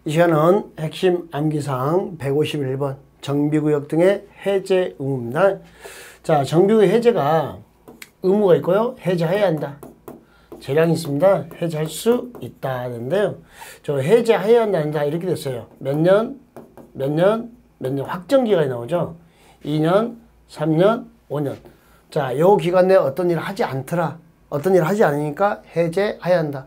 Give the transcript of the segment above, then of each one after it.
이 시간은 핵심 암기사항 151번 정비구역 등의 해제 의무입니다. 자, 정비구역 해제가 의무가 있고요. 해제해야 한다. 재량이 있습니다. 해제할 수 있다 하는데요. 저 해제해야 한다 이렇게 됐어요. 몇 년 확정 기간이 나오죠. 2년, 3년, 5년. 자, 요 기간 내에 어떤 일을 하지 않더라. 어떤 일을 하지 않으니까 해제해야 한다.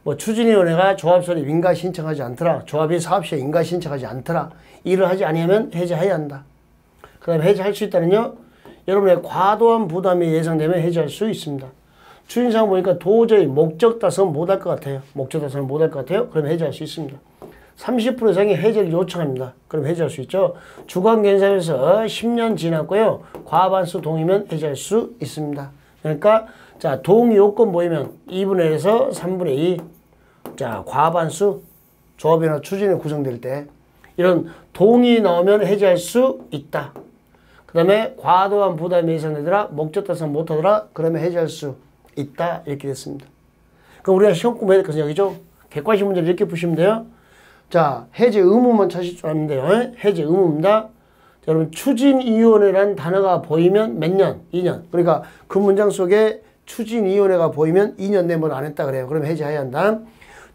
뭐 추진위원회가 조합설립 인가 신청하지 않더라. 조합이 사업시에 인가 신청하지 않더라. 일을 하지 않으면 해제해야 한다. 그 다음에 해제할 수 있다는요. 여러분의 과도한 부담이 예상되면 해제할 수 있습니다. 추진사항 보니까 도저히 목적 달성 못할 것 같아요. 목적 달성을 못할 것 같아요. 그럼 해제할 수 있습니다. 30% 이상의 해제를 요청합니다. 그럼 해제할 수 있죠. 주관検사에서 10년 지났고요. 과반수 동의면 해제할 수 있습니다. 그러니까 자, 동의 요건 보이면 2분의 1에서 3분의 2. 자, 과반수 조합이나 추진이 구성될 때 이런 동의 나오면 해제할 수 있다. 그 다음에 과도한 부담이 예상되더라. 목적 달성 못하더라. 그러면 해제할 수 있다. 이렇게 됐습니다. 그럼 우리가 시험 공부해야 될 것은 여기죠. 객관식 문제를 이렇게 보시면 돼요. 자, 해제 의무만 찾을 줄 아는데요. 해제 의무입니다. 자, 여러분 추진위원회라는 단어가 보이면 몇 년? 2년. 그러니까 그 문장 속에 추진위원회가 보이면 2년 내에 뭘 안 했다 그래요. 그럼 해제해야 한다.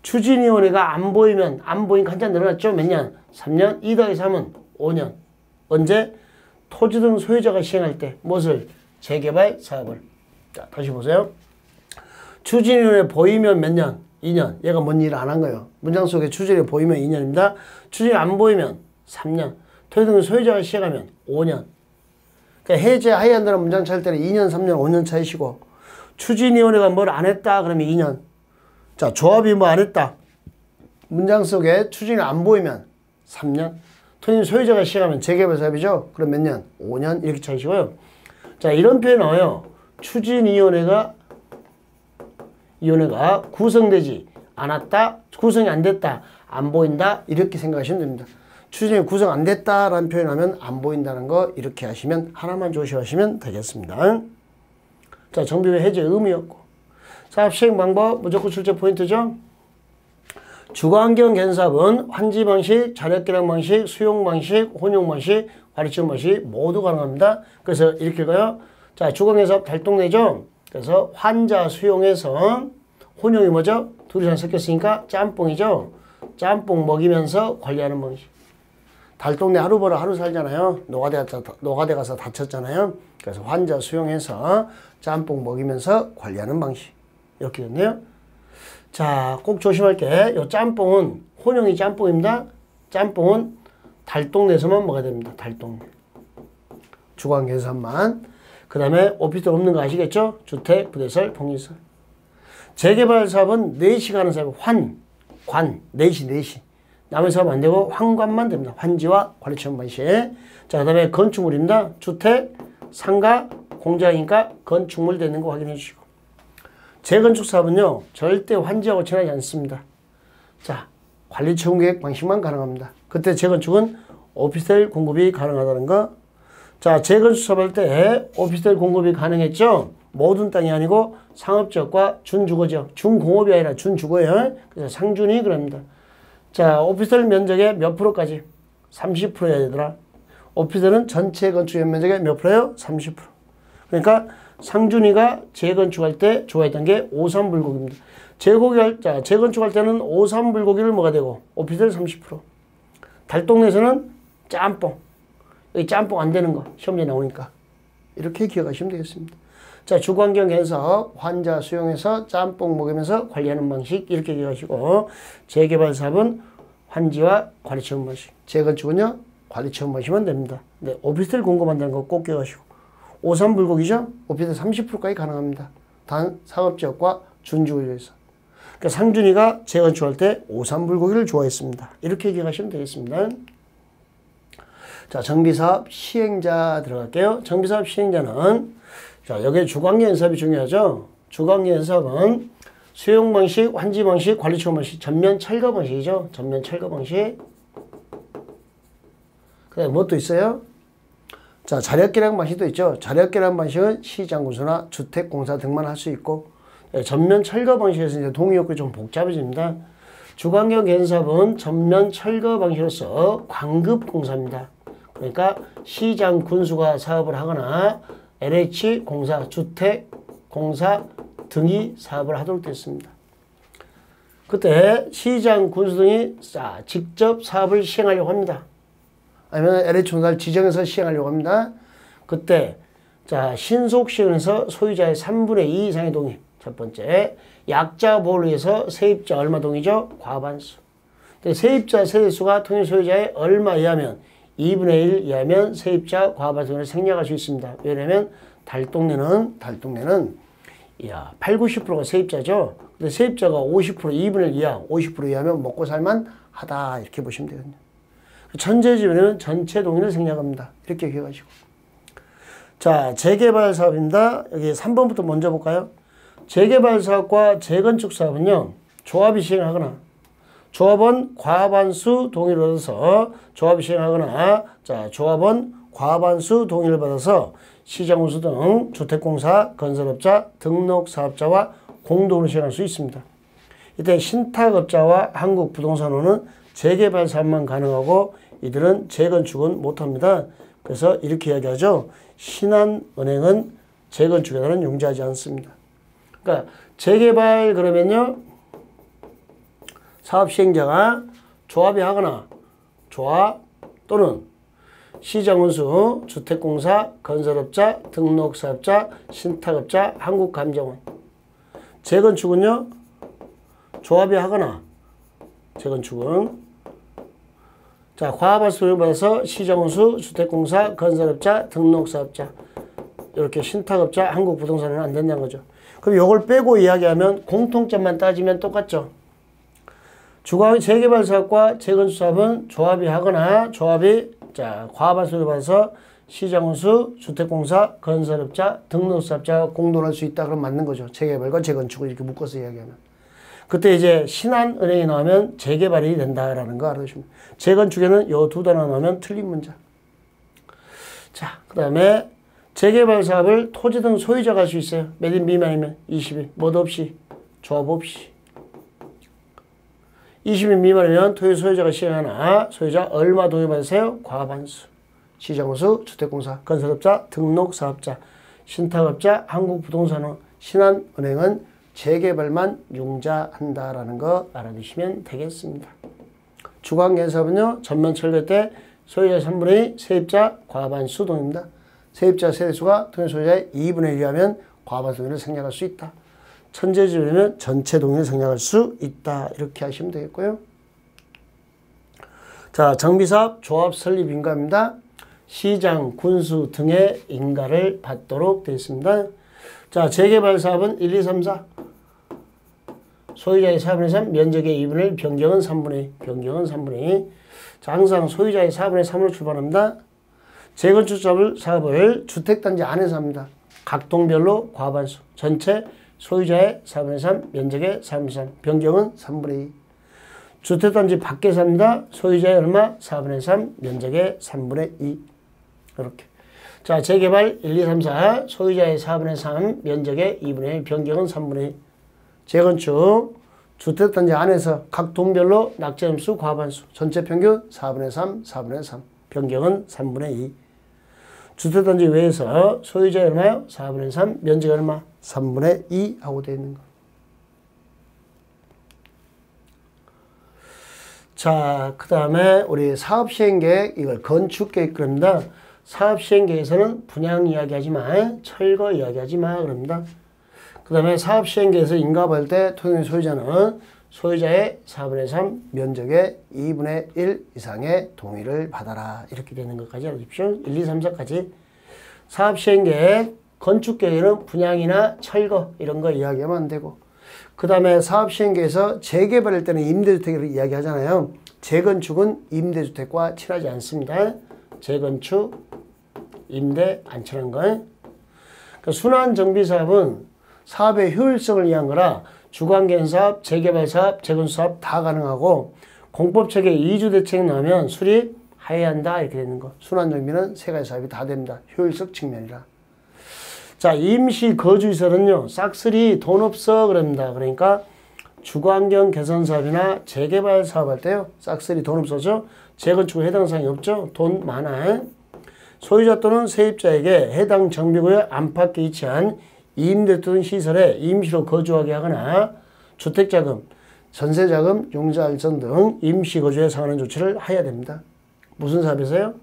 추진위원회가 안 보이면 안 보이니까 한참 늘어났죠. 몇 년? 3년. 2 더하기 3은 5년. 언제? 토지 등 소유자가 시행할 때 무엇을? 재개발 사업을. 자, 다시 보세요. 추진위원회 보이면 몇 년? 2년. 얘가 뭔 일을 안 한 거예요. 문장 속에 추진이 보이면 2년입니다. 추진이 안 보이면 3년. 토지 등 소유자가 시행하면 5년. 그러니까 해제해야 한다는 문장 찾을 때는 2년, 3년, 5년 차이시고 추진위원회가 뭘 안 했다 그러면 2년. 자, 조합이 뭐 안 했다. 문장 속에 추진이 안 보이면 3년. 토지 소유자가 시행하면 재개발 사업이죠. 그럼 몇 년? 5년 이렇게 차이시고요. 자, 이런 표현 나와요. 추진위원회가 구성되지 않았다. 구성이 안 됐다. 안 보인다. 이렇게 생각하시면 됩니다. 추진이 구성 안 됐다라는 표현하면 안 보인다는 거 이렇게 하시면 하나만 조심하시면 되겠습니다. 자, 정비구역 해제 의무였고 사업 시행 방법 무조건 출제 포인트죠. 주거환경 견사업은 환지 방식, 자력 계량 방식, 수용 방식, 혼용 방식, 관리처분 방식 모두 가능합니다. 그래서 이렇게 가요. 자, 주거환경사업 달동네죠. 그래서 환자 수용해서 혼용이 뭐죠? 둘이 잘 섞였으니까 짬뽕이죠. 짬뽕 먹이면서 관리하는 방식. 달동네 하루 벌어 하루 살잖아요. 노가대 가서 다쳤잖아요. 그래서 환자 수용해서 짬뽕 먹이면서 관리하는 방식. 이렇게 됐네요. 자, 꼭 조심할 게 요 짬뽕은 혼용이 짬뽕입니다. 짬뽕은 달동네에서만 먹어야 됩니다. 달동네. 주거환경사업만. 그 다음에 오피스텔 없는 거 아시겠죠? 주택, 부대설, 복리설. 재개발 사업은 4시 가는 사업, 관, 4시. 남의 사업 안 되고 환관만 됩니다. 환지와 관리처분 방식. 자, 그 다음에 건축물입니다. 주택, 상가, 공장이니까 건축물 되는 거 확인해 주시고. 재건축 사업은요, 절대 환지하고 친하지 않습니다. 자, 관리처분 계획 방식만 가능합니다. 그때 재건축은 오피스텔 공급이 가능하다는 거. 자, 재건축 사업할 때 오피스텔 공급이 가능했죠? 모든 땅이 아니고 상업지역과 준주거지역, 준공업이 아니라 준주거예요. 그래서 상준이 그럽니다. 자, 오피스텔 면적의 몇 프로까지? 30% 해야 되더라. 오피스텔은 전체 건축 면적의 몇 프로예요? 30%. 그러니까 상준이가 재건축할 때 좋아했던 게 오삼불고기입니다. 재건축할 때는 오삼불고기를 먹어야 되고 오피스텔 30%. 달동네에서는 짬뽕. 여기 짬뽕 안 되는 거 시험지에 나오니까 이렇게 기억하시면 되겠습니다. 자, 주거환경 견사업 환자 수용해서 짬뽕 먹으면서 관리하는 방식 이렇게 기억하시고 재개발 사업은 환지와 관리처분 방식. 재건축은요 관리처분 방식만 됩니다. 네, 오피스텔 공급한다는 거 꼭 기억하시고 오삼불고기죠. 오피스텔 30%까지 가능합니다. 단 상업지역과 준주거지에서. 그러니까 상준이가 재건축할 때 오삼불고기를 좋아했습니다. 이렇게 기억하시면 되겠습니다. 자, 정비사업 시행자 들어갈게요. 정비사업 시행자는 자, 여기에 주거환경 사업이 중요하죠. 주거환경 사업은 수용 방식, 환지 방식, 관리처분 방식, 전면 철거 방식이죠. 전면 철거 방식. 그 다음에 뭐 또 있어요? 자, 자력계량 방식도 있죠. 자력계량 방식은 시장군수나 주택공사 등만 할 수 있고 전면 철거 방식에서 이제 동의 요건이 좀 복잡해집니다. 주관경 개선사업은 전면 철거 방식으로서 광급공사입니다. 그러니까 시장 군수가 사업을 하거나 LH공사, 주택공사 등이 사업을 하도록 됐습니다. 그때 시장 군수 등이 직접 사업을 시행하려고 합니다. 아니면 LH공사를 지정해서 시행하려고 합니다. 그때 신속 시행해서 소유자의 3분의 2 이상의 동의. 첫 번째, 약자 보호를 위해서 세입자 얼마 동의죠? 과반수. 근데 세입자 세대수가 통일 소유자의 얼마 이하면 2분의 1 이하면 세입자 과반수를 생략할 수 있습니다. 왜냐면 달동네는 8, 90%가 세입자죠. 근데 세입자가 50%, 2분의 1 이하, 50% 이하면 먹고 살만 하다 이렇게 보시면 되거든요. 전체지분은 전체 동의를 생략합니다. 이렇게 기억하시고. 자, 재개발 사업입니다. 여기 3번부터 먼저 볼까요? 재개발 사업과 재건축 사업은요, 조합이 시행하거나 조합원 과반수 동의를 얻어서 조합이 시행하거나 조합원 과반수 동의를 받아서 시장군수 등 주택공사, 건설업자, 등록사업자와 공동으로 시행할 수 있습니다. 이때 신탁업자와 한국부동산원은 재개발 사업만 가능하고 이들은 재건축은 못합니다. 그래서 이렇게 이야기하죠. 신한은행은 재건축에는 용지하지 않습니다. 그러니까 재개발 그러면요, 사업 시행자가 조합이 하거나 조합 또는 시장군수, 주택공사, 건설업자, 등록사업자, 신탁업자, 한국감정원. 재건축은요, 조합이 하거나 재건축은 과반수를 받아서 시장군수, 주택공사, 건설업자, 등록사업자 이렇게 신탁업자, 한국부동산은 안 된다는 거죠. 그럼 이걸 빼고 이야기하면 공통점만 따지면 똑같죠. 재개발 사업과 재건축 사업은 조합이 하거나 조합이 과반수를 받아서 시장군수, 주택공사, 건설업자, 등록사업자가 공동할 수 있다. 그럼 맞는 거죠. 재개발과 재건축을 이렇게 묶어서 이야기하면. 그때 이제 신한은행이 나오면 재개발이 된다라는 거 알아두시면. 재건축에는 이 두 단어 나오면 틀린 문자. 자, 그 다음에 재개발 사업을 토지 등 소유자가 할 수 있어요. 몇 인 미만이면 20인. 뭐 없이, 조합 없이. 20인 미만이면 토지 소유자가 시행하나 소유자 얼마 동의받으세요? 과반수. 시장군수, 주택공사, 건설업자, 등록사업자, 신탁업자, 한국부동산원, 신한은행은 재개발만 융자한다라는 거 알아두시면 되겠습니다. 주관개사업은요, 전면 철거 때 소유자 3분의 2, 세입자 과반수 동의입니다. 세입자 세대수가 통일 소유자의 2분의 1이 하면 과반수 동의를 생략할 수 있다. 천재지변이면 전체 동의를 생략할 수 있다. 이렇게 하시면 되겠고요. 자, 정비사업 조합 설립 인가입니다. 시장, 군수 등의 인가를 받도록 되어 있습니다. 자, 재개발 사업은 1, 2, 3, 4. 소유자의 4분의 3, 면적의 2분의 1, 변경은 3분의 2. 변경은 3분의 2. 자, 항상 소유자의 4분의 3으로 출발합니다. 재건축 사업을 주택단지 안에서 합니다. 각 동별로 과반수. 전체 소유자의 4분의 3, 면적의 4분의 3, 변경은 3분의 2. 주택단지 밖에서 합니다. 소유자의 얼마? 4분의 3, 면적의 3분의 2. 이렇게. 자, 재개발 1, 2, 3, 4. 소유자의 4분의 3, 면적의 2분의 1, 변경은 3분의 2. 재건축, 주택단지 안에서 각 동별로 낙제점수 과반수. 전체 평균 4분의 3, 4분의 3. 변경은 3분의 2. 주택단지 외에서 소유자의 얼마요? 4분의 3, 면적이 얼마? 3분의 2 하고 되어 있는 거. 자, 그 다음에 우리 사업시행계획, 이걸 건축계획 그럽니다. 사업시행계획에서는 분양 이야기하지 마, 철거 이야기하지 마 그럽니다. 그 다음에 사업시행계획에서 인가받을 때 토지 소유자는 소유자의 4분의 3 면적의 2분의 1 이상의 동의를 받아라. 이렇게 되는 것까지 알아두십시오. 1, 2, 3, 4까지. 사업시행계획, 건축계획에는 분양이나 철거 이런 거 이야기하면 안 되고, 그 다음에 사업시행계획에서 재개발할 때는 임대주택을 이야기하잖아요. 재건축은 임대주택과 친하지 않습니다. 재건축, 임대 안 친한 거. 그러니까 순환정비사업은 사업의 효율성을 위한 거라 주관개선사업, 재개발사업, 재건축사업 다 가능하고, 공법체계 이주대책 나오면 수립 하여야 한다 이렇게 되는 거. 순환정비는 세 가지 사업이 다 됩니다. 효율성 측면이라. 자, 임시 거주시설은요, 싹쓸이 돈 없어 그럽니다. 그러니까 주거환경 개선 사업이나 재개발 사업할 때요. 싹쓸이 돈 없어져. 재건축에 해당 사항이 없죠. 돈 많아. 소유자 또는 세입자에게 해당 정비구역 안팎에 위치한 임대 또는 시설에 임시로 거주하게 하거나 주택자금, 전세자금, 용자알선 등 임시거주에 상하는 조치를 해야 됩니다. 무슨 사업에서요?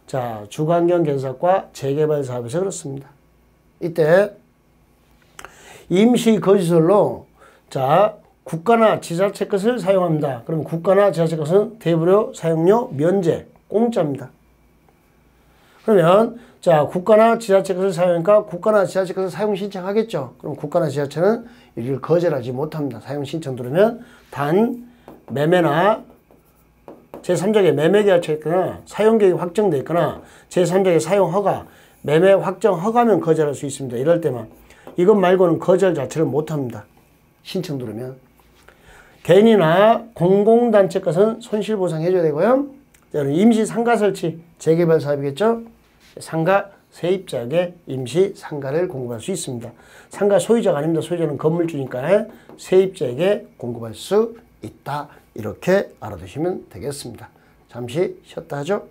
자, 주거환경 개선 사업과 재개발 사업에서 그렇습니다. 이때 임시거주시설로 자, 국가나 지자체 것을 사용합니다. 그러면 국가나 지자체 것은 대부료 사용료 면제, 공짜입니다. 그러면 자, 국가나 지자체 것을 사용하니까 국가나 지자체 것을 사용 신청하겠죠. 그럼 국가나 지자체는 이를 거절하지 못합니다. 사용 신청 들으면 단 매매나 제3자에게 매매 계약처 있거나 사용 계획이 확정돼 있거나 제3자에게 사용 허가, 매매 확정 허가면 거절할 수 있습니다. 이럴 때만. 이것 말고는 거절 자체를 못합니다. 신청 들으면. 개인이나 공공단체 것은 손실보상해줘야 되고요. 임시 상가 설치, 재개발 사업이겠죠. 상가 세입자에게 임시 상가를 공급할 수 있습니다. 상가 소유자가 아닙니다. 소유자는 건물주니까 세입자에게 공급할 수 있다. 이렇게 알아두시면 되겠습니다. 잠시 쉬었다 하죠.